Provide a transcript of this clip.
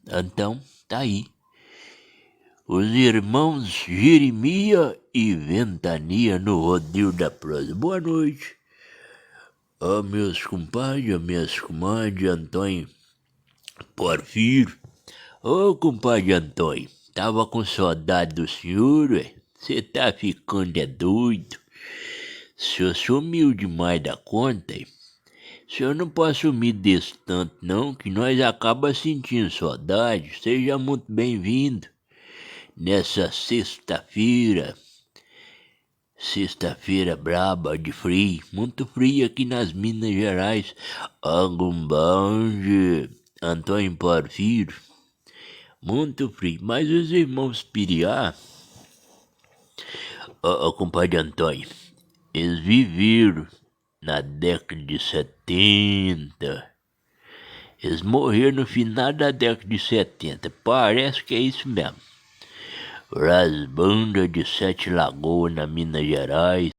Então, tá aí. Os irmãos Jeremia e Ventania no Rodeio da Prosa. Boa noite. Meus compadres, minhas comadres, Antônio Porfírio. Compadre Antônio, tava com saudade do senhor, ué. Cê tá ficando doido. O senhor sumiu demais da conta, hein? O senhor não pode sumir desse tanto não, que nós acaba sentindo saudade. Seja muito bem-vindo nessa sexta-feira braba de frio, muito frio aqui nas Minas Gerais. Agumbanje, Antônio Porfírio, muito frio. Mas os irmãos Piriá, compadre Antônio, eles viveram na década de 70. Eles morreram no final da década de 70. Parece que é isso mesmo. As bandas de Sete Lagoas, na Minas Gerais.